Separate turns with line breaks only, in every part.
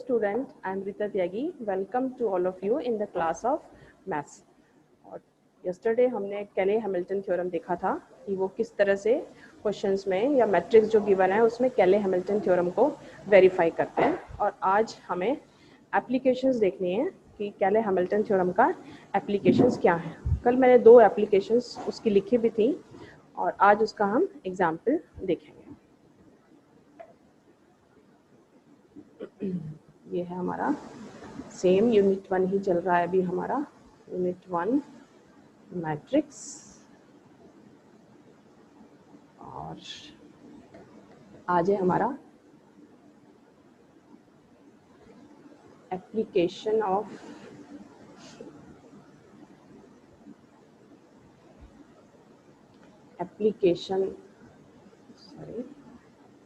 student, I am Rita Tyagi. Welcome to all of you in the class of maths. और yesterday हमने कैले Hamilton theorem देखा था कि वो किस तरह से क्वेश्चंस में या मैट्रिक्स जो गिवन है उसमें कैले हैमिल्टन थ्योरम को वेरीफाई करते हैं। और आज हमें एप्लीकेशंस देखनी है कि कैले हैमिल्टन थ्योरम का एप्लीकेशंस क्या है। कल मैंने 2 एप्लीकेशंस उसकी लिखी भी थी और आज उसका हम एग्जाम्पल देखेंगे। ये है हमारा सेम यूनिट 1 ही चल रहा है अभी हमारा यूनिट 1 मैट्रिक्स। और आज है हमारा एप्लीकेशन ऑफ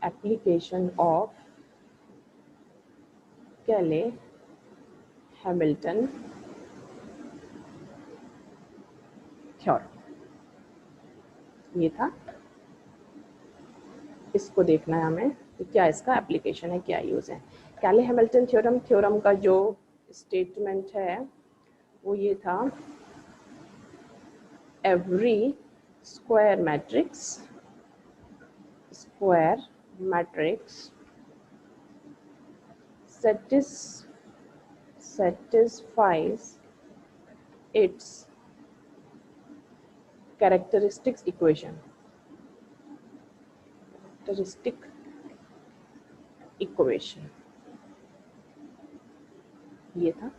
एप्लीकेशन ऑफ कैले हैमिल्टन थ्योरम। ये था, इसको देखना है हमें कि क्या इसका एप्लीकेशन है, क्या यूज़ है। कैले हैमिल्टन थ्योरम का जो स्टेटमेंट है वो ये था, every square matrix satisfies its characteristic equation। ये था,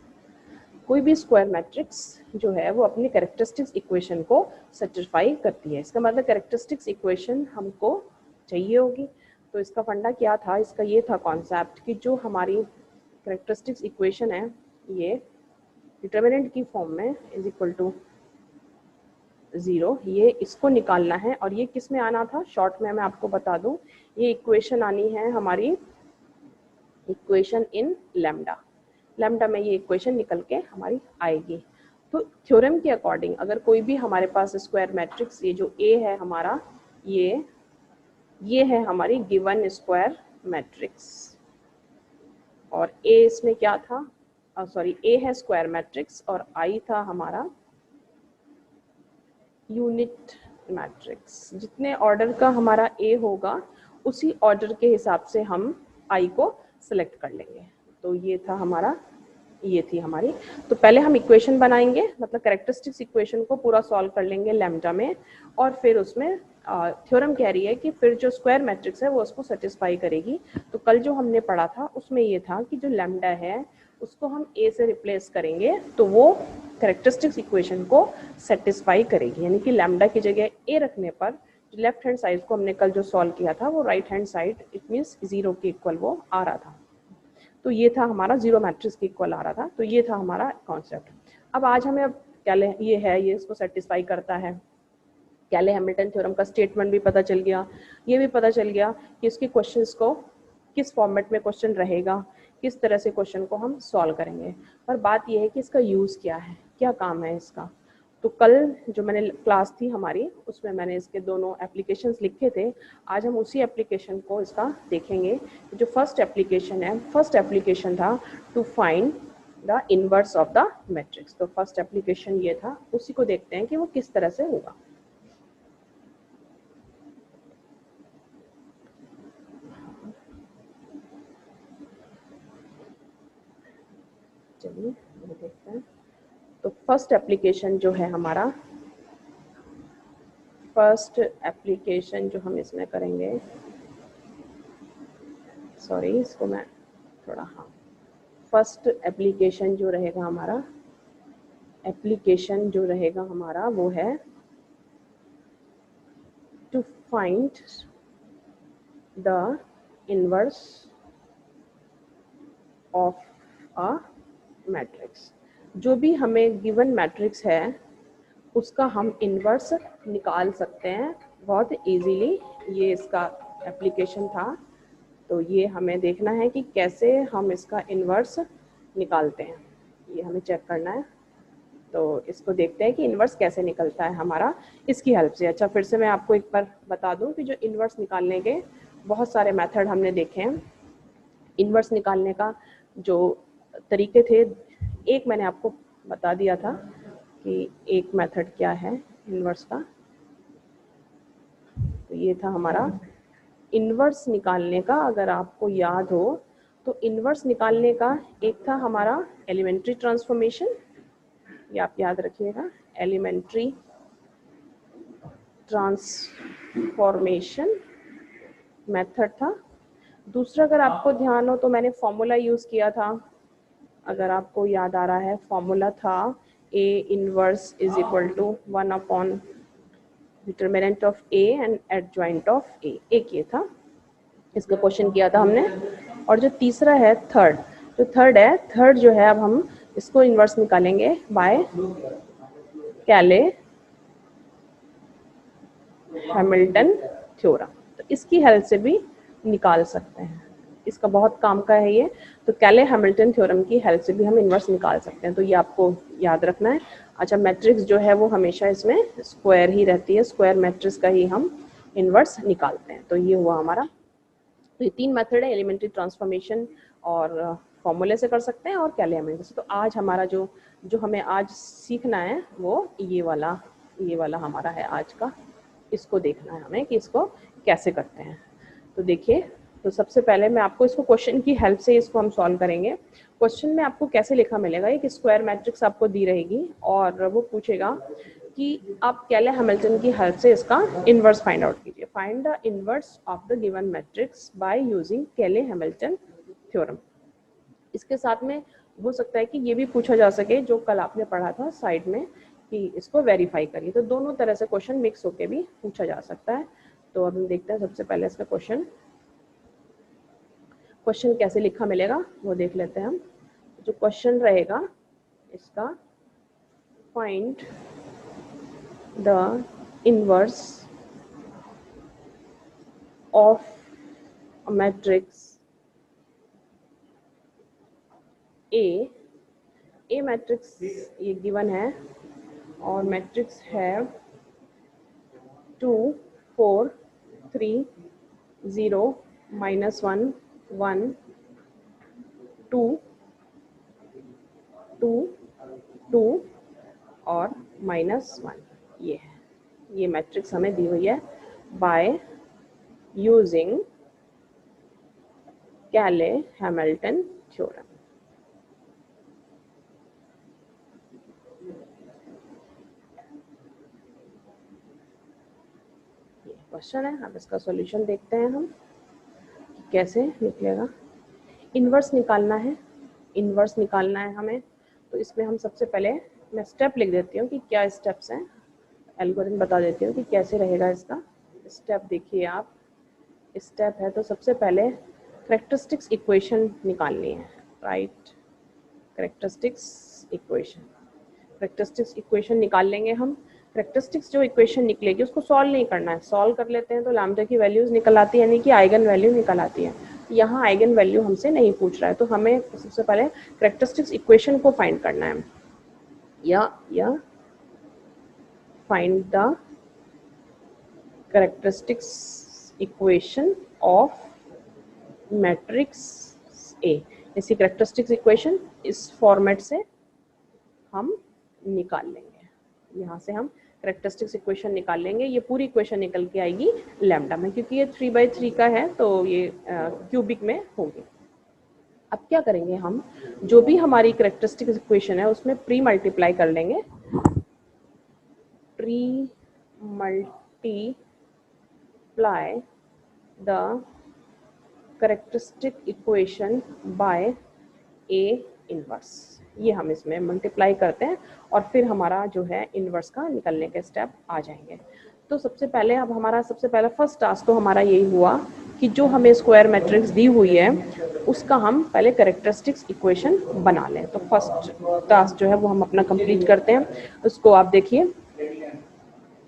कोई भी स्क्वायर मैट्रिक्स जो है वो अपनी कैरेक्टरिस्टिक्स इक्वेशन को सेटिस्फाई करती है। इसका मतलब कैरेक्टरिस्टिक्स इक्वेशन हमको चाहिए होगी। तो इसका फंडा क्या था, इसका ये था कॉन्सेप्ट कि जो हमारी कैरेक्टरिस्टिक्स इक्वेशन है ये डिटर्मिनेंट की फॉर्म में इज इक्वल टू 0, ये इसको निकालना है। और ये किस में आना था, शॉर्ट में मैं आपको बता दूं, ये इक्वेशन आनी है हमारी इक्वेशन इन लैम्डा में ये इक्वेशन निकल के हमारी आएगी। तो थ्योरम के अकॉर्डिंग अगर कोई भी हमारे पास स्क्वायर मैट्रिक्स, ये जो ए है हमारा, ये है हमारी गिवन स्क्वायर मैट्रिक्स। और ए इसमें क्या था, सॉरी ए है स्क्वायर मैट्रिक्स और आई था हमारा यूनिट मैट्रिक्स। जितने ऑर्डर का हमारा ए होगा उसी ऑर्डर के हिसाब से हम आई को सिलेक्ट कर लेंगे। तो ये था हमारा, ये थी हमारी। तो पहले हम इक्वेशन बनाएंगे, मतलब कैरेक्टरिस्टिक्स इक्वेशन को पूरा सॉल्व कर लेंगे लैम्डा में, और फिर उसमें थ्योरम कह रही है कि फिर जो स्क्वायर मैट्रिक्स है वो उसको सेटिस्फाई करेगी। तो कल जो हमने पढ़ा था उसमें ये था कि जो लैम्डा है उसको हम ए से रिप्लेस करेंगे तो वो कैरेक्टरिस्टिक्स इक्वेशन को सेटिस्फाई करेगी। यानी कि लैम्डा की जगह ए रखने पर लेफ्ट हैंड साइड को हमने कल जो सॉल्व किया था वो right hand side, it means 0 के इक्वल वो आ रहा था। तो ये था हमारा 0 मैट्रिक्स के इक्वल आ रहा था। तो ये था हमारा कॉन्सेप्ट। अब आज हमें कैले ये है, ये इसको सेटिस्फाई करता है। कैले हैमिल्टन थ्योरम का स्टेटमेंट भी पता चल गया, ये भी पता चल गया कि इसके क्वेश्चंस को किस फॉर्मेट में क्वेश्चन रहेगा, किस तरह से क्वेश्चन को हम सॉल्व करेंगे। पर बात यह है कि इसका यूज़ क्या है, क्या काम है इसका। तो कल जो मैंने क्लास थी हमारी उसमें मैंने इसके दोनों एप्लीकेशंस लिखे थे। आज हम उसी एप्लीकेशन को इसका देखेंगे। जो फर्स्ट एप्लीकेशन है, फर्स्ट एप्लीकेशन था to find the inverse of the matrix. तो फर्स्ट एप्लीकेशन ये था, उसी को देखते हैं कि वो किस तरह से होगा। चलिए ये देखते हैं। तो फर्स्ट एप्लीकेशन जो है हमारा, फर्स्ट एप्लीकेशन जो हम इसमें करेंगे, सॉरी इसको मैं थोड़ा, हाँ, फर्स्ट एप्लीकेशन जो रहेगा हमारा, एप्लीकेशन जो रहेगा हमारा वो है to find the inverse of a matrix. जो भी हमें गिवन मैट्रिक्स है उसका हम इनवर्स निकाल सकते हैं बहुत इजीली। ये इसका एप्लीकेशन था। तो ये हमें देखना है कि कैसे हम इसका इनवर्स निकालते हैं, ये हमें चेक करना है। तो इसको देखते हैं कि इनवर्स कैसे निकलता है हमारा इसकी हेल्प से। अच्छा, फिर से मैं आपको एक बार बता दूं कि जो इनवर्स निकालने के बहुत सारे मेथड हमने देखे हैं। इनवर्स निकालने का जो तरीके थे, एक मैंने आपको बता दिया था कि एक मेथड क्या है इन्वर्स का। तो ये था हमारा इन्वर्स निकालने का। अगर आपको याद हो तो इन्वर्स निकालने का एक था हमारा एलिमेंट्री ट्रांसफॉर्मेशन, ये आप याद रखिएगा, एलिमेंट्री ट्रांसफॉर्मेशन मेथड था। दूसरा अगर आपको ध्यान हो तो मैंने फॉर्मूला यूज़ किया था, अगर आपको याद आ रहा है, फॉर्मूला था A inverse is equal to 1 upon determinant of A and adjoint of A। एक ये था, इसका क्वेश्चन किया था हमने। और जो तीसरा है थर्ड, जो थर्ड जो है, अब हम इसको इन्वर्स निकालेंगे बाय कैले हैमिल्टन थ्योरम। तो इसकी हेल्प से भी निकाल सकते हैं, इसका बहुत काम का है ये। तो कैले हैमिल्टन थ्योरम की हेल्प से भी हम इन्वर्स निकाल सकते हैं, तो ये आपको याद रखना है। अच्छा, मैट्रिक्स जो है वो हमेशा इसमें स्क्वायर ही रहती है, स्क्वायर मैट्रिक्स का ही हम इन्वर्स निकालते हैं। तो ये हुआ हमारा। तो ये 3 मेथड है, एलिमेंट्री ट्रांसफॉर्मेशन और फॉर्मूले से कर सकते हैं और कैले हैमिल्टन से। तो आज हमारा जो हमें आज सीखना है वो ये वाला हमारा है आज का। इसको देखना है हमें कि इसको कैसे करते हैं। तो देखिए, तो सबसे पहले मैं आपको इसको क्वेश्चन की हेल्प से इसको हम सॉल्व करेंगे। क्वेश्चन में आपको कैसे लिखा मिलेगा, एक स्क्वायर मैट्रिक्स आपको दी रहेगी और वो पूछेगा कि आप कैले हैमिल्टन की हेल्प से इसका इन्वर्स फाइंड आउट कीजिए। Find the inverse of the given matrix by using कैले हैमिल्टन थ्योरम। इसके साथ में हो सकता है कि ये भी पूछा जा सके जो कल आपने पढ़ा था साइड में, कि इसको वेरीफाई करिए। तो दोनों तरह से क्वेश्चन मिक्स होके भी पूछा जा सकता है। तो अब हम देखते हैं सबसे पहले इसका क्वेश्चन कैसे लिखा मिलेगा वो देख लेते हैं हम। जो क्वेश्चन रहेगा इसका, find the inverse of a matrix A matrix ये गिवन है और मैट्रिक्स है 2 4 3 0 -1 1 2 2 2 और -1। ये मैट्रिक्स हमें दी हुई है बाय यूजिंग कैले हैमिल्टन थ्योरम। क्वेश्चन है, अब इसका सॉल्यूशन देखते हैं हम कैसे निकलेगा। इन्वर्स निकालना है हमें। तो इसमें हम सबसे पहले, मैं स्टेप लिख देती हूँ कि क्या स्टेप्स हैं, एल्गोरिथम बता देती हूँ कि कैसे रहेगा इसका स्टेप। देखिए आप, स्टेप है तो सबसे पहले कैरेक्टरिस्टिक्स इक्वेशन निकालनी है, राइट। कैरेक्टरिस्टिक्स इक्वेशन निकाल लेंगे हम। कैरेक्टरिस्टिक्स जो इक्वेशन निकलेगी उसको सॉल्व नहीं करना है, सॉल्व कर लेते हैं तो लैम्डा की वैल्यूज निकल आती है, यानी कि आइगन वैल्यू निकल आती है। यहाँ आइगन वैल्यू हमसे नहीं पूछ रहा है, तो हमें सबसे पहले कैरेक्टरिस्टिक्स इक्वेशन को फाइंड करना है, या find the characteristics equation of matrix A. इसी कैरेक्टरिस्टिक्स इक्वेशन इस फॉर्मेट से हम निकाल लेंगे, यहाँ से हम कैरेक्टरिस्टिक्स इक्वेशन निकाल लेंगे। ये पूरी इक्वेशन निकल के आएगी लैम्डा में, क्योंकि ये 3/3 का है तो ये क्यूबिक में होगी। अब क्या करेंगे हम, जो भी हमारी कैरेक्टरिस्टिक्स इक्वेशन है उसमें प्री मल्टीप्लाई कर लेंगे, pre multiply the characteristic equation by A inverse. ये हम इसमें मल्टीप्लाई करते हैं और फिर हमारा जो है इनवर्स का निकलने के स्टेप आ जाएंगे। तो सबसे पहले, अब हमारा सबसे पहला फर्स्ट टास्क तो हमारा यही हुआ कि जो हमें स्क्वायर मैट्रिक्स दी हुई है उसका हम पहले कैरेक्टरिस्टिक्स इक्वेशन बना लें। तो फर्स्ट टास्क जो है वो हम अपना कंप्लीट करते हैं। उसको आप देखिए,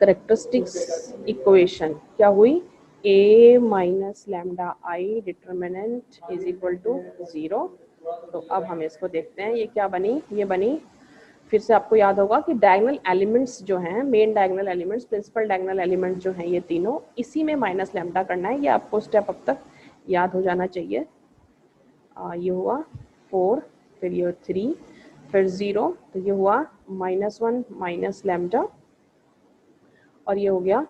कैरेक्टरिस्टिक्स इक्वेशन क्या हुई, a minus lambda I determinant is equal to 0। तो अब हम इसको देखते हैं, ये क्या बनी, ये बनी, फिर से आपको याद होगा कि डायगोनल एलिमेंट्स जो हैं, main diagonal elements, principal diagonal element जो हैं ये तीनों, इसी में माइनस लैम्डा करना है। ये आपको स्टेप अब तक याद हो जाना चाहिए। ये हुआ 4, फिर ये 3, फिर 0, तो ये हुआ -1 माइनस लैम्डा, और ये हो गया,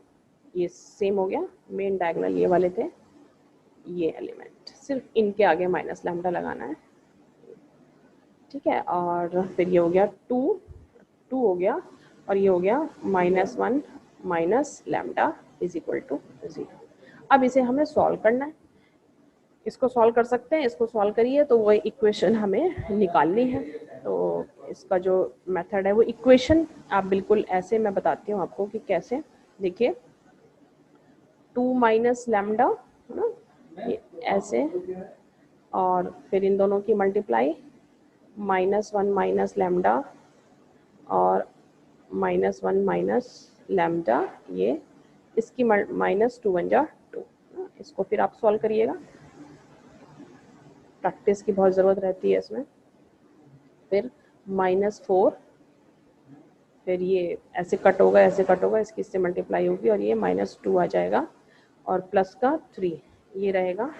ये सेम हो गया, मेन डायगोनल ये वाले थे, ये एलिमेंट, सिर्फ इनके आगे माइनस लैम्डा लगाना है, ठीक है। और फिर ये हो गया 2 हो गया, और ये हो गया -1 minus lambda is equal to 0। अब इसे हमें सॉल्व करना है, इसको सॉल्व कर सकते हैं, इसको सॉल्व करिए तो वो इक्वेशन हमें निकालनी है। तो इसका जो मेथड है वो इक्वेशन आप बिल्कुल ऐसे, मैं बताती हूँ आपको कि कैसे। देखिए 2 माइनस लैम्डा है ना, ऐसे, और फिर इन दोनों की मल्टीप्लाई, -1 माइनस लैम्डा और -1 माइनस लैम्डा, ये इसकी -2 बन जा 2। इसको फिर आप सॉल्व करिएगा, प्रैक्टिस की बहुत ज़रूरत रहती है इसमें। फिर -4, फिर ये ऐसे कट होगा, ऐसे कट होगा, इसकी इससे मल्टीप्लाई होगी और ये -2 आ जाएगा, और प्लस का 3 ये रहेगा,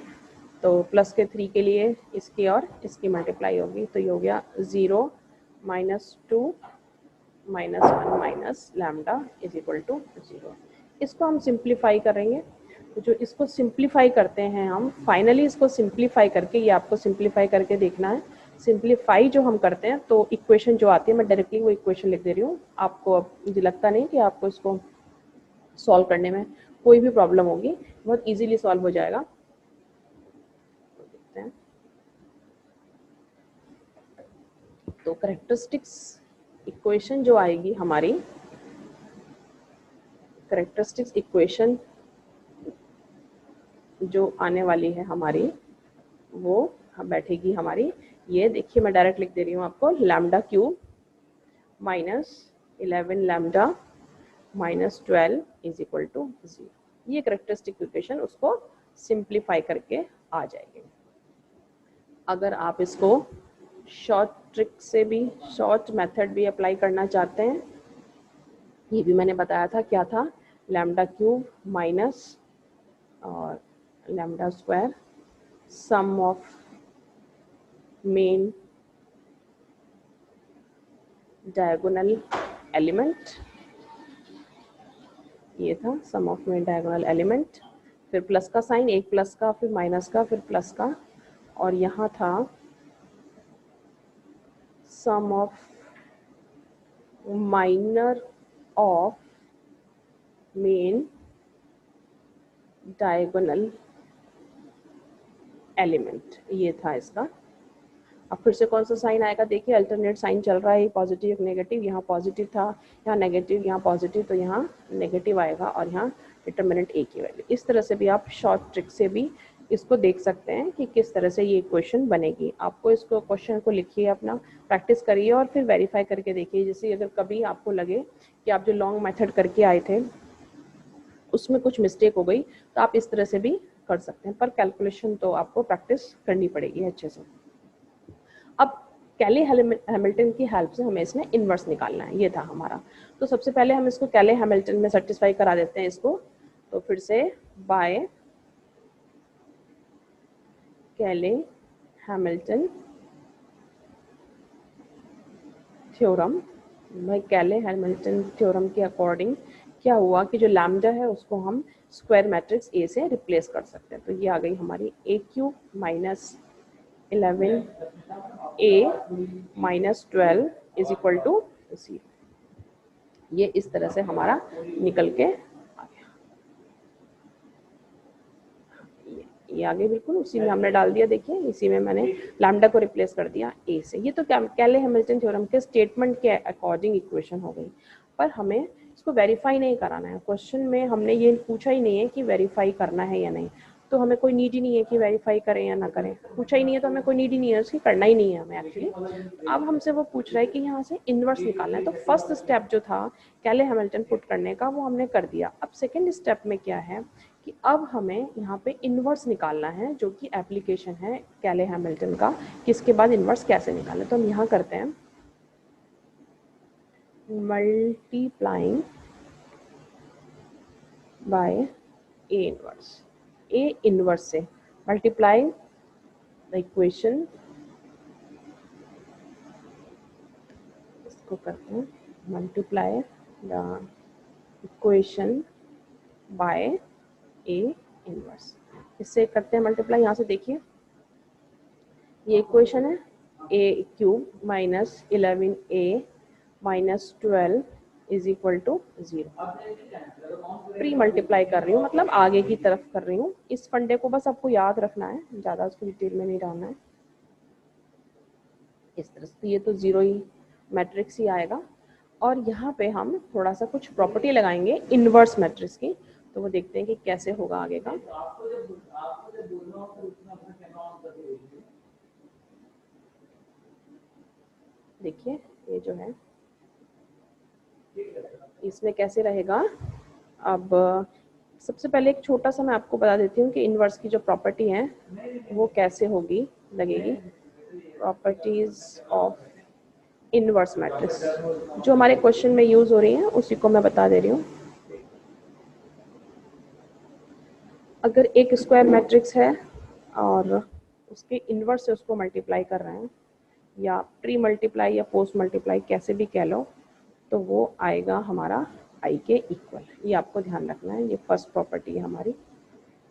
तो प्लस के 3 के लिए इसकी और इसकी मल्टीप्लाई होगी, तो ये हो गया 0 -2 -1 minus lambda is equal to 0। इसको हम सिंप्लीफाई करेंगे, तो जो इसको सिंप्लीफाई करते हैं हम, फाइनली इसको सिंप्लीफाई करके, ये आपको सिंप्लीफाई करके देखना है, सिंप्लीफाई जो हम करते हैं तो इक्वेशन जो आती है, मैं डायरेक्टली वो इक्वेशन लिख दे रही हूँ आपको। अब मुझे लगता नहीं कि आपको इसको सॉल्व करने में कोई भी प्रॉब्लम होगी, बहुत इजीली सॉल्व हो जाएगा। देखते हैं, तो कैरेक्टरिस्टिक्स इक्वेशन जो आएगी हमारी, कैरेक्टरिस्टिक्स इक्वेशन जो आने वाली है हमारी, वो बैठेगी हमारी, ये देखिए मैं डायरेक्ट लिख दे रही हूँ आपको, lambda cube -11 lambda -12 is equal to 0। ये कैरेक्टरिस्टिक इक्वेशन उसको सिंप्लीफाई करके आ जाएगी। अगर आप इसको शॉर्ट ट्रिक से भी, शॉर्ट मेथड भी अप्लाई करना चाहते हैं, ये भी मैंने बताया था क्या था, लैम्डा क्यूब माइनस और lambda square, sum of main diagonal element, ये था sum of main diagonal element, फिर प्लस का साइन, एक प्लस का, फिर माइनस का, फिर प्लस का, और यहाँ था sum of minor of main diagonal element, ये था इसका। अब फिर से कौन सा साइन आएगा, देखिए अल्टरनेट साइन चल रहा है, पॉजिटिव एक नेगेटिव, यहाँ पॉजिटिव था, यहाँ नेगेटिव, यहाँ पॉजिटिव, तो यहाँ नेगेटिव आएगा, और यहाँ डिटर्मिनेंट ए की वैल्यू। इस तरह से भी आप शॉर्ट ट्रिक से भी इसको देख सकते हैं कि किस तरह से ये इक्वेशन बनेगी। आपको इसको क्वेश्चन को लिखिए, अपना प्रैक्टिस करिए और फिर वेरीफाई करके देखिए। जैसे अगर कभी आपको लगे कि आप जो लॉन्ग मेथड करके आए थे उसमें कुछ मिस्टेक हो गई, तो आप इस तरह से भी कर सकते हैं, पर कैलकुलेशन तो आपको प्रैक्टिस करनी पड़ेगी अच्छे से। अब कैले हैमिल्टन की हेल्प से हमें इसमें इन्वर्स निकालना है, ये था हमारा। तो सबसे पहले हम इसको कैले हैमिल्टन में सेटिस्फाई करा देते हैं इसको। तो फिर से बाय कैले हैमिल्टन थ्योरम, भाई कैले हैमिल्टन थ्योरम के अकॉर्डिंग क्या हुआ कि जो लैम्डा है उसको हम स्क्वायर मैट्रिक्स ए से रिप्लेस कर सकते हैं। तो ये आ गई हमारी a cube minus 11 a minus 12 is equal to 0। ये इस तरह से हमारा निकल के आ गया, ये आगे बिल्कुल उसी में हमने डाल दिया। देखिए इसी में मैंने लैम्डा को रिप्लेस कर दिया ए से। ये तो कैले हैमिल्टन थ्योरम के स्टेटमेंट के अकॉर्डिंग इक्वेशन हो गई, पर हमें इसको वेरीफाई नहीं कराना है। क्वेश्चन में हमने ये पूछा ही नहीं है कि वेरीफाई करना है या नहीं, तो हमें कोई नीड ही नहीं है कि वेरीफाई करें या ना करें, पूछा ही नहीं है तो हमें कोई नीड ही नहीं है, उसकी करना ही नहीं है हमें एक्चुअली। अब हमसे वो पूछ रहा है कि यहाँ से इन्वर्स निकालना है, तो फर्स्ट स्टेप जो था कैले हैमिल्टन पुट करने का वो हमने कर दिया। अब सेकेंड स्टेप में क्या है कि अब हमें यहाँ पे इन्वर्स निकालना है, जो कि एप्लीकेशन है कैले हैमिल्टन का, किसके बाद इन्वर्स कैसे निकालें। तो हम यहाँ करते हैं multiplying by A inverse, A inverse से मल्टीप्लाइंग द इक्वेशन इसको करते हैं multiply the equation by A inverse. इससे करते हैं मल्टीप्लाई, यहाँ से देखिए ये इक्वेशन है a cube minus 11a minus 12 is equal to 0। Pre multiply कर रही हूँ, मतलब आगे की तरफ कर रही हूँ। इस फंडे को बस आपको याद रखना है, ज़्यादा उसको डिटेल में नहीं डालना है। इस तरह से ये तो 0 ही मैट्रिक्स ही आएगा। और यहाँ पे हम थोड़ा सा कुछ प्रॉपर्टी लगाएंगे इनवर्स मैट्रिक्स की, तो वो देखते हैं कि कैसे होगा आगे का। देखिए ये जो है इसमें कैसे रहेगा। अब सबसे पहले एक छोटा सा मैं आपको बता देती हूँ कि इनवर्स की जो प्रॉपर्टी है वो कैसे होगी लगेगी। प्रॉपर्टीज ऑफ इनवर्स मैट्रिक्स जो हमारे क्वेश्चन में यूज हो रही है उसी को मैं बता दे रही हूँ। अगर एक स्क्वायर मैट्रिक्स है और उसके इनवर्स से उसको मल्टीप्लाई कर रहे हैं, या प्री मल्टीप्लाई या पोस्ट मल्टीप्लाई कैसे भी कह लो, तो वो आएगा हमारा आई के इक्वल। ये आपको ध्यान रखना है, ये फर्स्ट प्रॉपर्टी है हमारी,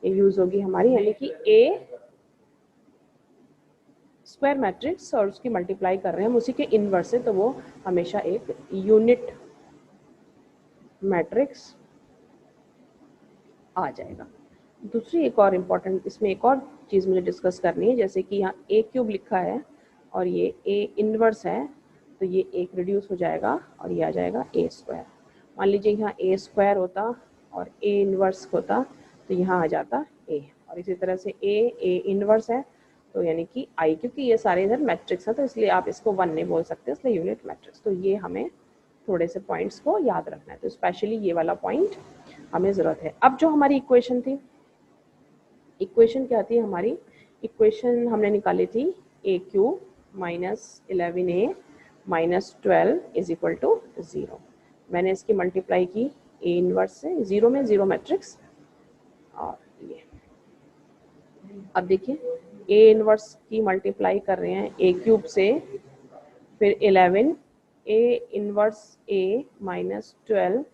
ये यूज होगी हमारी, यानी कि ए स्क्वायर मैट्रिक्स और उसकी मल्टीप्लाई कर रहे हैं हम उसी के इनवर्स से, तो वो हमेशा एक यूनिट मैट्रिक्स आ जाएगा। दूसरी एक और इम्पॉर्टेंट इसमें एक और चीज़ मुझे डिस्कस करनी है, जैसे कि यहाँ ए क्यूब लिखा है और ये ए इनवर्स है, तो ये एक रिड्यूस हो जाएगा और ये आ जाएगा ए स्क्वायर। मान लीजिए यहाँ ए स्क्वायर होता और ए इनवर्स होता तो यहाँ आ जाता ए, और इसी तरह से ए इनवर्स है तो यानी कि आई, क्योंकि ये सारे इधर मैट्रिक्स हैं तो इसलिए आप इसको 1 नहीं बोल सकते, इसलिए यूनिट मैट्रिक्स। तो ये हमें थोड़े से पॉइंट्स को याद रखना है, तो स्पेशली ये वाला पॉइंट हमें ज़रूरत है। अब जो हमारी इक्वेशन थी, इक्वेशन क्या थी हमारी, इक्वेशन हमने निकाली थी a cube minus 11a minus 12 is equal to 0। मैंने इसकी मल्टीप्लाई की ए इनवर्स से, 0 में 0 मैट्रिक्स, और ये अब देखिए ए इनवर्स की मल्टीप्लाई कर रहे हैं ए क्यूब से, फिर 11 A inverse A minus 12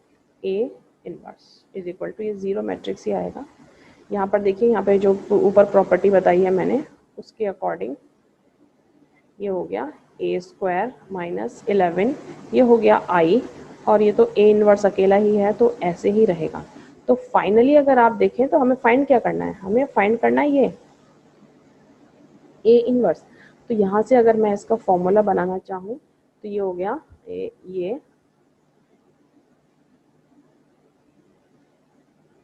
A inverse is equal to, ये 0 मैट्रिक्स ही आएगा। यहाँ पर देखिए, यहाँ पे जो ऊपर प्रॉपर्टी बताई है मैंने उसके अकॉर्डिंग ये हो गया ए स्क्वायर माइनस 11, ये हो गया आई, और ये तो ए इनवर्स अकेला ही है तो ऐसे ही रहेगा। तो फाइनली अगर आप देखें तो हमें फाइंड क्या करना है, हमें फाइंड करना है ये ए इनवर्स। तो यहाँ से अगर मैं इसका फॉर्मूला बनाना चाहूँ तो ये हो गया ये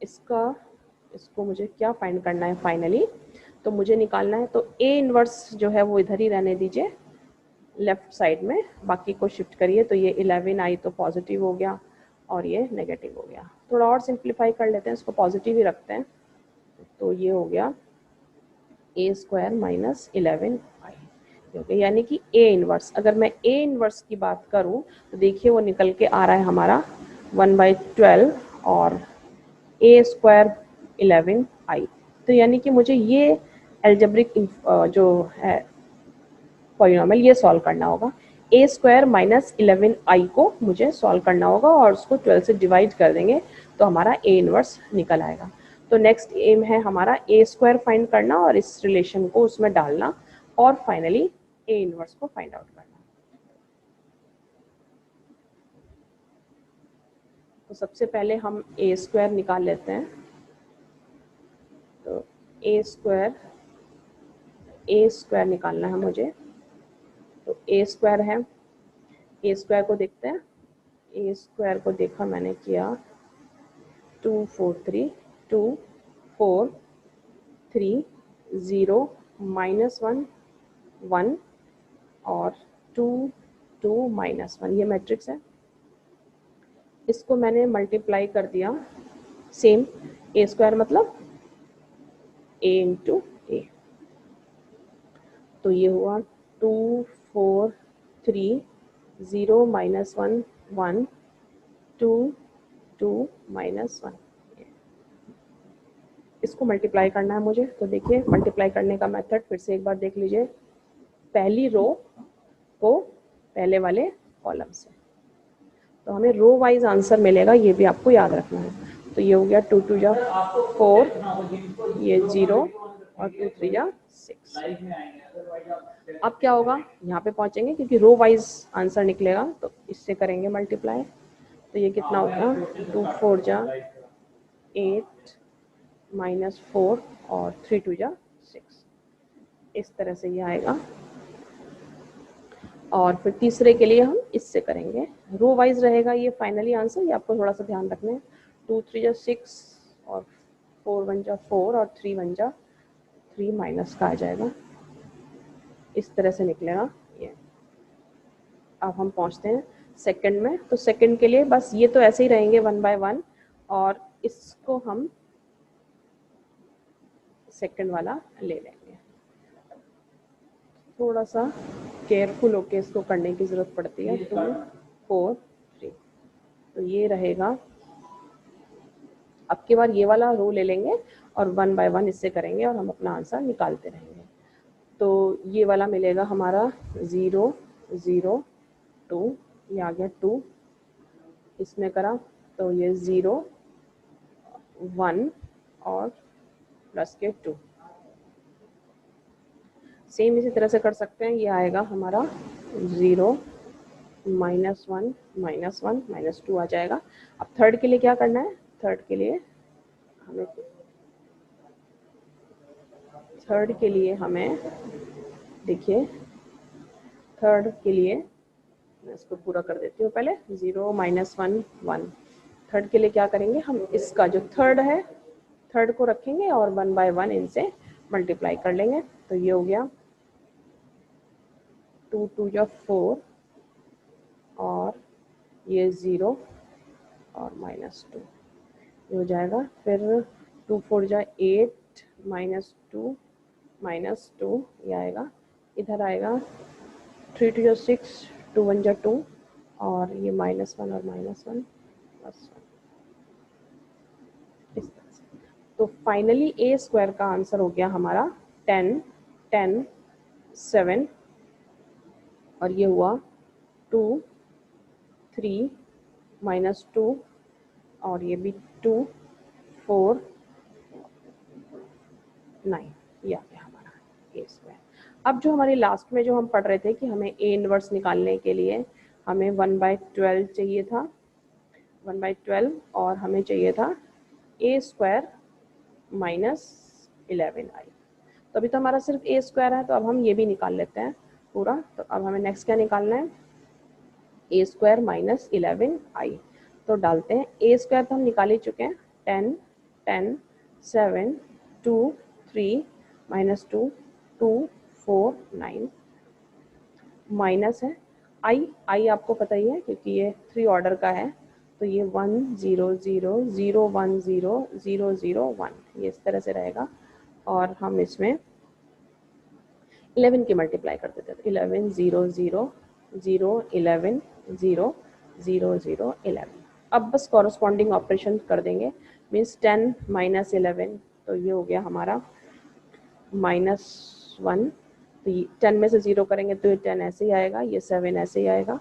इसको मुझे क्या फाइंड करना है फाइनली, तो मुझे निकालना है तो ए इनवर्स जो है वो इधर ही रहने दीजिए लेफ्ट साइड में, बाकी को शिफ्ट करिए। तो ये 11 आई तो पॉजिटिव हो गया और ये नेगेटिव हो गया। थोड़ा और सिंप्लीफाई कर लेते हैं, इसको पॉजिटिव ही रखते हैं, तो ये हो गया ए स्क्वायर माइनस 11 आई, यानी कि ए इनवर्स। अगर मैं ए इनवर्स की बात करूं तो देखिए वो निकल के आ रहा है हमारा 1/12 और ए स्क्वायर 11 आई। तो यानी कि मुझे ये एल्जेब्रिक जो है पॉलिनोमियल ये सॉल्व करना होगा। ए स्क्वायर माइनस 11 आई को मुझे सॉल्व करना होगा और उसको 12 से डिवाइड कर देंगे तो हमारा ए इनवर्स निकल आएगा। तो नेक्स्ट एम है हमारा ए स्क्वायर फाइंड करना और इस रिलेशन को उसमें डालना, और फाइनली ए इनवर्स को फाइंड आउट करना। तो सबसे पहले हम ए स्क्वायर निकाल लेते हैं। तो ए स्क्वायर निकालना है मुझे, तो ए स्क्वायर है, ए स्क्वायर को देखते हैं। ए स्क्वायर को देखा मैंने किया 2 4 3 2 4 3 0 -1 1 और 2 2 -1, ये मैट्रिक्स है। इसको मैंने मल्टीप्लाई कर दिया सेम, ए स्क्वायर मतलब ए इंटू ए, तो ये हुआ 2 4 3 0 -1 1 2 2 -1। इसको मल्टीप्लाई करना है मुझे, तो देखिए मल्टीप्लाई करने का मेथड फिर से एक बार देख लीजिए। पहली रो को पहले वाले कॉलम से। तो हमें रो वाइज आंसर मिलेगा, ये भी आपको याद रखना है। तो ये हो गया 2 2 जा 4, ये 0 और 2 3 जा 6। अब क्या होगा, यहाँ पे पहुंचेंगे क्योंकि रो वाइज आंसर निकलेगा, तो इससे करेंगे मल्टीप्लाई। तो ये कितना होगा, 2 4 जा 8 -4 और 3 2 जा 6। इस तरह से ये आएगा। और फिर तीसरे के लिए हम इससे करेंगे, रो वाइज रहेगा ये फाइनली आंसर, ये आपको थोड़ा सा ध्यान रखना है। 2 3 जा 6 और 4 1 जा 4 और 3 1 जा 3 माइनस का आ जाएगा, इस तरह से निकलेगा ये। अब हम पहुंचते हैं सेकंड में। तो सेकंड के लिए बस ये तो ऐसे ही रहेंगे 1 बाय 1, और इसको हम सेकंड वाला ले लेंगे। थोड़ा सा केयरफुल होके इसको करने की ज़रूरत पड़ती है। 2 4 3, तो ये रहेगा। अब की बार ये वाला रो ले लेंगे और 1 बाय 1 इससे करेंगे और हम अपना आंसर निकालते रहेंगे। तो ये वाला मिलेगा हमारा 0 0 2, ये आ गया 2, इसमें करा तो ये 0 1 और प्लस के 2। सेम इसी तरह से कर सकते हैं, ये आएगा हमारा 0 -1 -1 -2 आ जाएगा। अब थर्ड के लिए क्या करना है, थर्ड के लिए हमें देखिए, थर्ड के लिए मैं इसको पूरा कर देती हूँ पहले। 0 -1 1, थर्ड के लिए क्या करेंगे, हम इसका जो थर्ड है, थर्ड को रखेंगे और 1 बाय 1 इनसे मल्टीप्लाई कर लेंगे। तो ये हो गया 2 2 जा 4 और ये 0 और -2, ये हो जाएगा। फिर 2 4 जा 8 -2 -2, ये आएगा। इधर आएगा 3 2 जा 6, 2 1 जा 2 और ये -1 और -1 +1, इस तरह से। तो फाइनली ए स्क्वायर का आंसर हो गया हमारा 10 10 7, और ये हुआ 2 3 -2 और ये भी 2 4 9, ये आ गया हमारा ए स्क्वायर। अब जो हमारे लास्ट में जो हम पढ़ रहे थे कि हमें ए इनवर्स निकालने के लिए हमें 1/12 चाहिए था, 1/12, और हमें चाहिए था ए स्क्वायर -11i। तो अभी तो हमारा सिर्फ ए स्क्वायर है, तो अब हम ये भी निकाल लेते हैं पूरा। तो अब हमें नेक्स्ट क्या निकालना है, ए स्क्वायर -11i। तो डालते हैं, ए स्क्वायर तो हम निकाल ही चुके हैं, 10 10 7 2 3 -2 2 4 9, माइनस है आई आपको पता ही है क्योंकि ये 3 ऑर्डर का है। तो ये 1 0 0 0 1 0 0 0 1, ये इस तरह से रहेगा। और हम इसमें 11 की मल्टीप्लाई कर देते हैं, तो 11 0 0 0 11 0 0 0 11। अब बस कॉरस्पॉन्डिंग ऑपरेशन कर देंगे, मीन्स 10 -11, तो ये हो गया हमारा -1। तो 10 में से 0 करेंगे तो ये 10 ऐसे ही आएगा, ये 7 ऐसे ही आएगा।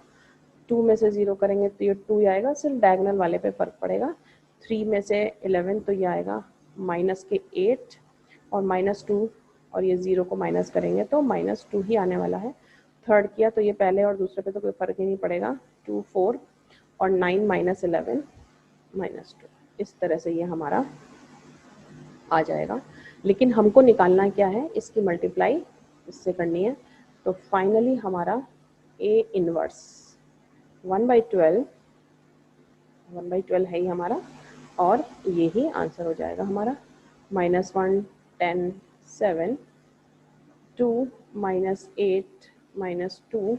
2 में से 0 करेंगे तो ये 2 ही आएगा, सिर्फ डायगोनल वाले पे फ़र्क पड़ेगा। 3 में से 11 तो ये आएगा -8 और -2, और ये 0 को माइनस करेंगे तो -2 ही आने वाला है। थर्ड किया तो ये पहले और दूसरे पे तो कोई फ़र्क ही नहीं पड़ेगा, 2 4 और 9 -11 -2, इस तरह से ये हमारा आ जाएगा। लेकिन हमको निकालना क्या है, इसकी मल्टीप्लाई इससे करनी है। तो फाइनली हमारा ए इनवर्स 1/12 है ही हमारा, और ये ही आंसर हो जाएगा हमारा। -1 10 7 2 -8 -2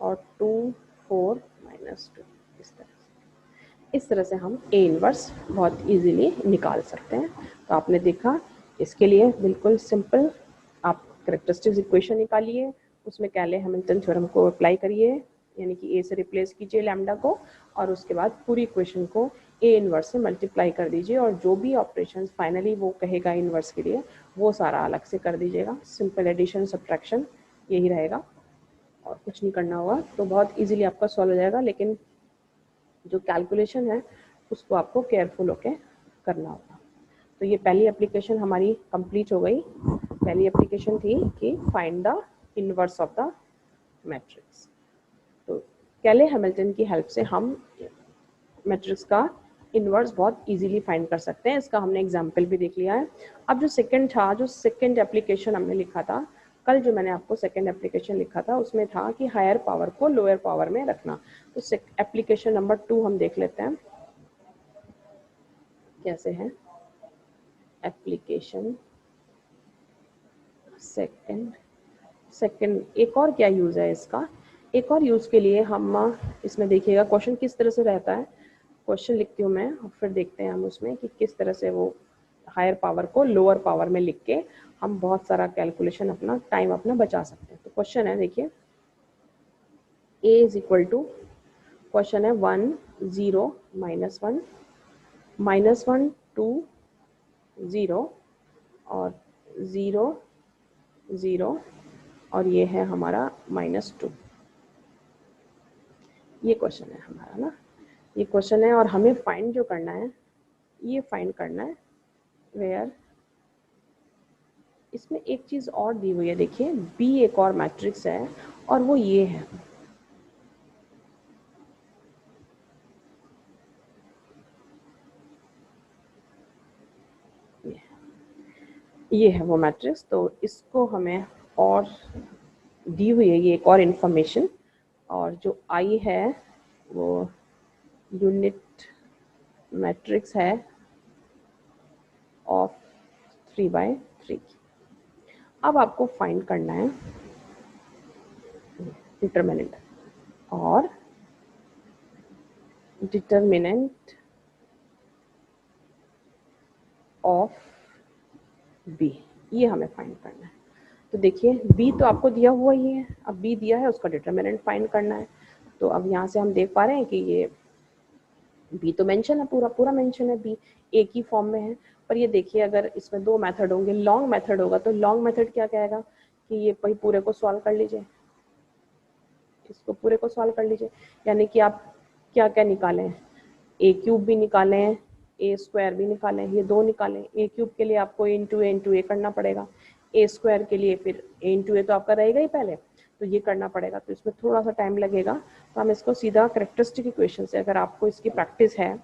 और 2 4 -2, इस तरह से हम ए इनवर्स बहुत इजीली निकाल सकते हैं। तो आपने देखा, इसके लिए बिल्कुल सिंपल, आप कैरेक्टरिस्टिक्स इक्वेशन निकालिए, उसमें कैले हैमिल्टन थ्योरम को अप्लाई करिए, यानी कि ए से रिप्लेस कीजिए लैम्डा को, और उसके बाद पूरी इक्वेशन को ए इनवर्स से मल्टीप्लाई कर दीजिए, और जो भी ऑपरेशंस फाइनली वो कहेगा इनवर्स के लिए, वो सारा अलग से कर दीजिएगा। सिंपल एडिशन सब्ट्रैक्शन यही रहेगा। और कुछ नहीं करना होगा, तो बहुत इजीली आपका सॉल्व हो जाएगा। लेकिन जो कैलकुलेशन है उसको आपको केयरफुल होके करना होगा। तो ये पहली एप्लीकेशन हमारी कंप्लीट हो गई। पहली एप्लीकेशन थी कि find the inverse of the matrix. तो कैले हैमिल्टन की हेल्प से हम मैट्रिक्स का इनवर्स बहुत इजीली फाइंड कर सकते हैं। इसका हमने एग्जाम्पल भी देख लिया है। अब जो सेकंड था, जो सेकंड एप्लीकेशन हमने लिखा था कल, जो मैंने आपको सेकंड एप्लीकेशन लिखा था उसमें था कि हायर पावर को लोअर पावर में रखना। तो एप्लीकेशन नंबर 2 हम देख लेते हैं कैसे है। एप्लीकेशन सेकंड एक और क्या यूज़ है इसका, एक और यूज़ के लिए हम इसमें देखिएगा क्वेश्चन किस तरह से रहता है। क्वेश्चन लिखती हूँ मैं और फिर देखते हैं हम उसमें कि किस तरह से वो हायर पावर को लोअर पावर में लिख के हम बहुत सारा कैलकुलेशन अपना टाइम अपना बचा सकते हैं। तो क्वेश्चन है, देखिए a is equal to, question है 1 0 -1 -1 2 0 और 0 0 और ये है हमारा -2। ये क्वेश्चन है हमारा ना, ये क्वेश्चन है। और हमें फाइंड जो करना है, ये फाइंड करना है वेयर, इसमें एक चीज़ और दी हुई है, देखिए बी एक और मैट्रिक्स है और वो ये है, ये है वो मैट्रिक्स। तो इसको हमें और दी हुई है ये एक और इन्फॉर्मेशन, और जो आई है वो यूनिट मैट्रिक्स है ऑफ 3/3। अब आपको फाइंड करना है डिटरमिनेंट, और डिटरमिनेंट ऑफ बी, ये हमें फाइंड करना है। तो देखिए बी तो आपको दिया हुआ ही है, अब बी दिया है उसका डिटरमिनेंट फाइंड करना है। तो अब यहाँ से हम देख पा रहे हैं कि ये बी तो मेंशन है, पूरा पूरा मेंशन है, बी एक ही फॉर्म में है। पर ये देखिए अगर इसमें दो मेथड होंगे, लॉन्ग मेथड होगा तो लॉन्ग मेथड क्या कहेगा कि ये पूरे को सॉल्व कर लीजिए, इसको पूरे को सॉल्व कर लीजिए। यानी कि आप क्या क्या निकालें, ए क्यूब भी निकालें, ए स्क्वायर भी निकालें, ये दो निकालें। ए क्यूब के लिए आपको इंटू ए करना पड़ेगा, ए स्क्वायर के लिए फिर ए इंटू ए तो आपका रहेगा ही पहले, तो ये करना पड़ेगा। तो इसमें थोड़ा सा टाइम लगेगा। तो हम इसको सीधा कैरेक्टरिस्टिक इक्वेशन से, अगर आपको इसकी प्रैक्टिस है,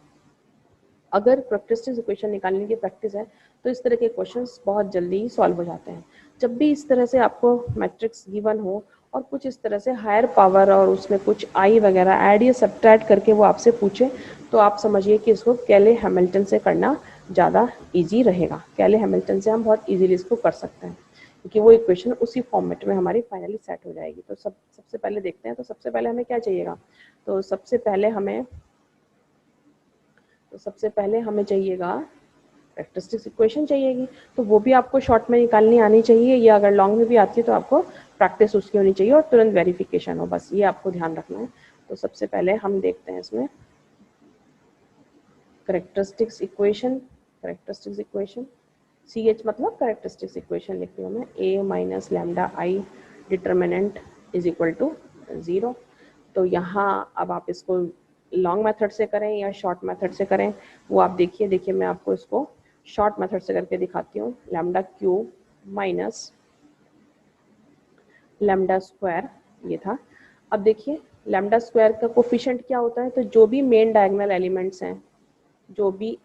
अगर कैरेक्टरिस्टिक इक्वेशन निकालने की प्रैक्टिस है, तो इस तरह के क्वेश्चंस बहुत जल्दी सॉल्व हो जाते हैं। जब भी इस तरह से आपको मैट्रिक्स गिवन हो और कुछ इस तरह से हायर पावर और उसमें कुछ आई वगैरह ऐड या सब्ट्रैक्ट करके वो आपसे पूछे, तो आप समझिए कि इसको कैले हैमिल्टन से करना ज़्यादा ईजी रहेगा। कैले हैमिल्टन से हम बहुत ईजीली इसको कर सकते हैं, क्योंकि वो इक्वेशन उसी फॉर्मेट में हमारी फाइनली सेट हो जाएगी। तो सबसे पहले देखते हैं, तो सबसे पहले हमें क्या चाहिएगा, तो सबसे पहले हमें चाहिएगा कैरेक्टरिस्टिक्स इक्वेशन चाहिएगी। तो वो भी आपको शॉर्ट में निकालनी आनी चाहिए, या अगर लॉन्ग में भी आती है तो आपको प्रैक्टिस उसकी होनी चाहिए और तुरंत वेरिफिकेशन हो, बस ये आपको ध्यान रखना है। तो सबसे पहले हम देखते हैं इसमें कैरेक्टरिस्टिक्स इक्वेशन CH मतलब कैरेक्टरिस्टिक्स इक्वेशन लिखती हूँ मैं, A minus lambda I determinant is equal to 0। तो यहाँ अब आप इसको लॉन्ग मेथड से करें या शॉर्ट मेथड से करें, वो आप देखिए मैं आपको इसको शॉर्ट मेथड से करके दिखाती हूँ। Lambda cube minus lambda square, ये था। अब देखिए लैम्डा स्क्वायर का कोफिशिएंट क्या होता है, तो जो भी मेन डायगोनल एलिमेंट्स हैं, जो भी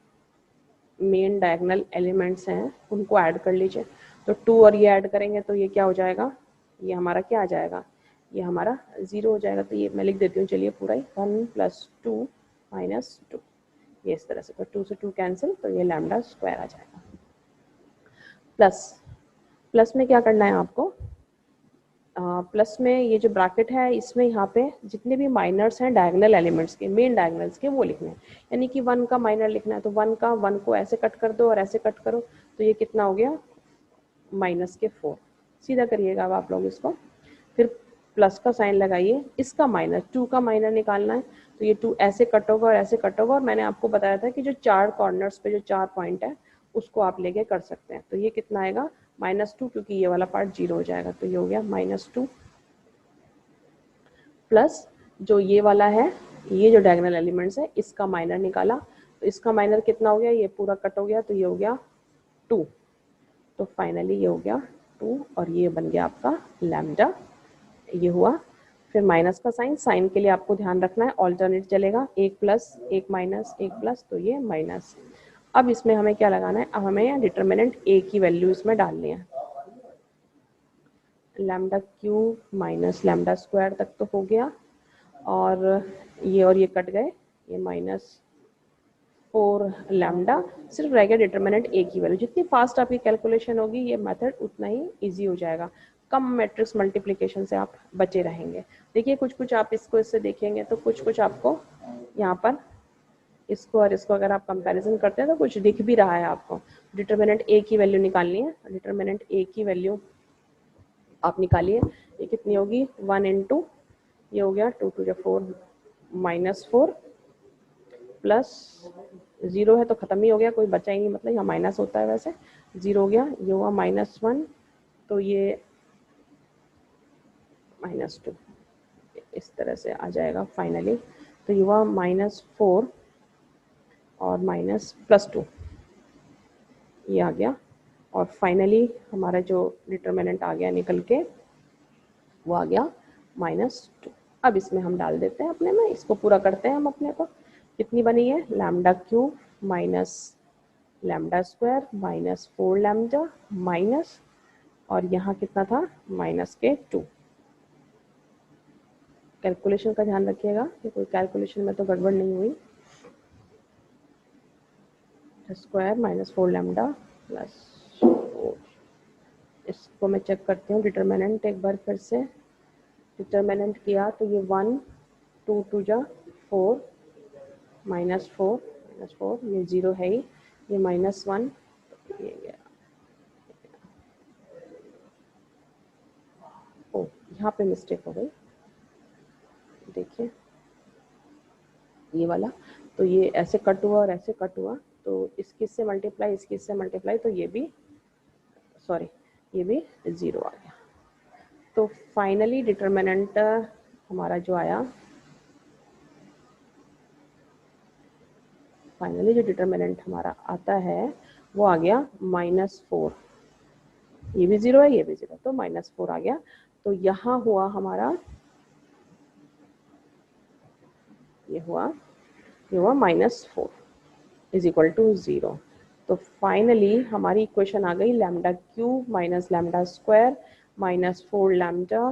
मेन डायगोनल एलिमेंट्स हैं उनको ऐड कर लीजिए। तो 2 और ये ऐड करेंगे तो ये क्या हो जाएगा, ये हमारा क्या आ जाएगा, ये हमारा 0 हो जाएगा। तो ये मैं लिख देती हूँ, चलिए पूरा ही 1 + 2 - 2, ये इस तरह से। तो 2 से 2 कैंसिल, तो ये लैम्डा स्क्वायर आ जाएगा। प्लस में क्या करना है आपको, प्लस में ये जो ब्रैकेट है इसमें यहाँ पे जितने भी माइनर्स हैं डायगोनल एलिमेंट्स के, मेन डायगोनल्स के, वो लिखने हैं। यानी कि 1 का माइनर लिखना है, तो 1 को ऐसे कट कर दो और ऐसे कट करो, तो ये कितना हो गया -4। सीधा करिएगा अब आप लोग इसको, फिर प्लस का साइन लगाइए, इसका माइनर 2 का माइनर निकालना है, तो ये 2 ऐसे कट होगा और ऐसे कट होगा। और मैंने आपको बताया था कि जो 4 कॉर्नर्स पे जो 4 पॉइंट है उसको आप लेके कर सकते हैं। तो ये कितना आएगा -2, क्योंकि ये वाला पार्ट 0 हो जाएगा, तो ये हो गया -2। प्लस जो ये वाला है, ये जो डायगोनल एलिमेंट्स है इसका माइनर निकाला, तो इसका माइनर कितना हो गया, ये पूरा कट हो गया तो ये हो गया 2, तो फाइनली ये हो गया 2 और ये बन गया आपका लैम्डा, ये हुआ। फिर माइनस का साइन, साइन के लिए आपको ध्यान रखना है ऑल्टरनेट चलेगा, एक प्लस एक माइनस एक प्लस, तो ये माइनस। अब इसमें हमें क्या लगाना है, अब हमें डिटर्मिनेंट ए की वैल्यू इसमें डालनी है, lambda cube minus lambda square तक तो हो गया, और ये कट गए, ये -4 लैम्डा, सिर्फ रह गया डिटर्मिनेंट ए की वैल्यू। जितनी फास्ट आपकी कैलकुलेशन होगी ये मेथड उतना ही इजी हो जाएगा, कम मैट्रिक्स मल्टीप्लिकेशन से आप बचे रहेंगे। देखिए कुछ कुछ आप इसको इससे देखेंगे तो कुछ कुछ आपको यहाँ पर इसको और इसको अगर आप कंपैरिजन करते हैं तो कुछ दिख भी रहा है आपको। डिटर्मिनेंट ए की वैल्यू निकालनी है, डिटर्मिनेंट ए की वैल्यू आप निकालिए, ये कितनी होगी 1 इंटू, ये हो गया 2 2 4 -4 प्लस 0 है तो ख़त्म ही हो गया, कोई बचा ही नहीं, मतलब यहाँ माइनस होता है वैसे, 0 हो गया, ये हुआ -1 तो ये -2, इस तरह से आ जाएगा फाइनली। तो ये हुआ -4 और +2, ये आ गया, और फाइनली हमारा जो डिटर्मिनेंट आ गया निकल के वो आ गया -2। अब इसमें हम डाल देते हैं अपने में, इसको पूरा करते हैं हम अपने को, कितनी बनी है lambda cube minus lambda square -4 lambda minus, और यहाँ कितना था -2। कैलकुलेशन का ध्यान रखिएगा कि कोई कैलकुलेशन में तो गड़बड़ नहीं हुई, स्क्वायर -4 लैम्डा प्लस 4, इसको मैं चेक करती हूँ डिटर्मिनेंट एक बार फिर से, डिटर्मिनेंट किया तो ये 1 2 2 जा 4 -4 ये 0 है ही, ये -1 ये गया, ओ यहाँ पे मिस्टेक हो गई, देखिए ये वाला, तो ये ऐसे कट हुआ और ऐसे कट हुआ, तो इसकी से मल्टीप्लाई इसकी से मल्टीप्लाई, तो ये भी सॉरी ये भी 0 आ गया। तो फाइनली डिटर्मिनेंट हमारा जो आया, फाइनली जो डिटर्मिनेंट हमारा आता है वो आ गया -4, ये भी 0 है ये भी 0, तो -4 आ गया। तो यहाँ हुआ हमारा ये हुआ -4 इज इक्वल टू 0। तो फाइनली हमारी इक्वेशन आ गई lambda cube minus lambda square -4 lambda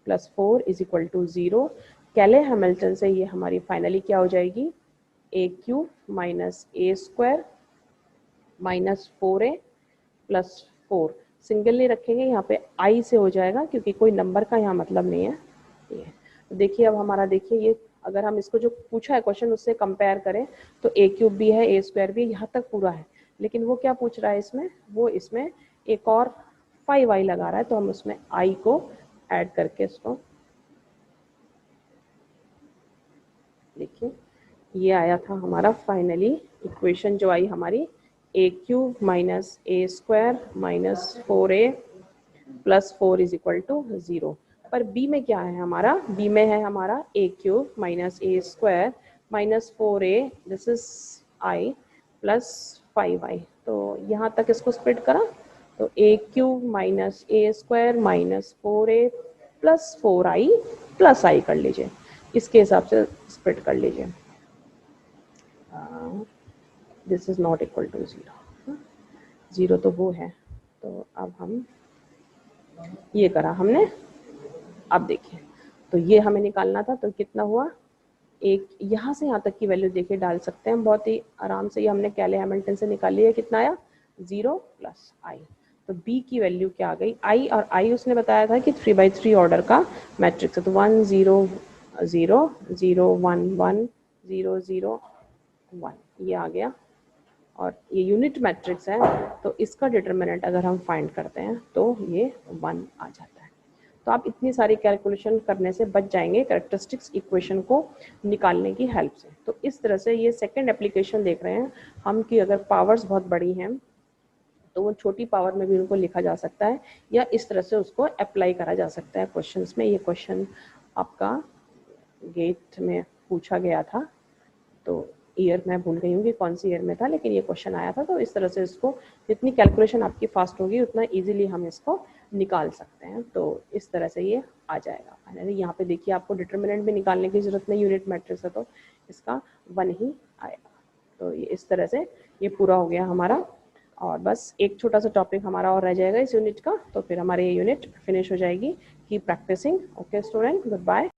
plus 4 is equal to 0। Cayley Hamilton से ये हमारी फाइनली क्या हो जाएगी, ए cube minus a square -4a plus 4, single नहीं रखेंगे यहाँ पे आई से हो जाएगा क्योंकि कोई नंबर का यहाँ मतलब नहीं है ये। तो देखिए अब हमारा, देखिए ये अगर हम इसको जो पूछा है क्वेश्चन उससे कंपेयर करें तो ए क्यूब भी है ए स्क्वायर भी, यहाँ तक पूरा है, लेकिन वो क्या पूछ रहा है इसमें, वो इसमें एक और 5i लगा रहा है, तो हम उसमें i को ऐड करके इसको देखिए, ये आया था हमारा फाइनली इक्वेशन जो आई हमारी, a cube minus a square -4a plus 4 is equal to 0। पर बी में क्या है हमारा, बी में है हमारा a cube minus a square -4a, this is i plus 5i। तो यहाँ तक इसको स्प्लिट करा तो a cube minus a square -4a plus 4i plus i कर लीजिए, इसके हिसाब से स्प्लिट कर लीजिए, this is not equal to 0, 0 तो वो है। तो अब हम ये करा हमने, अब देखिए तो ये हमें निकालना था, तो कितना हुआ, एक यहाँ से यहाँ तक की वैल्यू देखिए डाल सकते हैं हम बहुत ही आराम से, ये हमने कैले हैमिल्टन से निकाली है, कितना आया 0 प्लस i। तो b की वैल्यू क्या आ गई, i, और i उसने बताया था कि 3/3 ऑर्डर का मैट्रिक्स है, तो 1 0 0 0 1 1 0 0 1 ये आ गया, और ये यूनिट मैट्रिक्स है, तो इसका डिटर्मिनेंट अगर हम फाइंड करते हैं तो ये 1 आ जाता है। तो आप इतनी सारी कैलकुलेशन करने से बच जाएंगे कैरेक्टरिस्टिक्स इक्वेशन को निकालने की हेल्प से। तो इस तरह से ये सेकंड एप्लीकेशन देख रहे हैं हम कि अगर पावर्स बहुत बड़ी हैं तो वो छोटी पावर में भी उनको लिखा जा सकता है, या इस तरह से उसको अप्लाई करा जा सकता है क्वेश्चंस में। ये क्वेश्चन आपका गेट में पूछा गया था, तो ईयर मैं भूल गई हूँ कि कौन सी ईयर में था, लेकिन ये क्वेश्चन आया था। तो इस तरह से इसको जितनी कैलकुलेशन आपकी फास्ट होगी उतना इजीली हम इसको निकाल सकते हैं। तो इस तरह से ये आ जाएगा फाइनली। यहाँ पे देखिए आपको डिटर्मिनेंट भी निकालने की जरूरत नहीं, यूनिट मैट्रिक्स है तो इसका 1 ही आएगा। तो ये इस तरह से ये पूरा हो गया हमारा। और बस एक छोटा सा टॉपिक हमारा और रह जाएगा इस यूनिट का, तो फिर हमारी ये यूनिट फिनिश हो जाएगी। Keep practising. Okay student, good bye.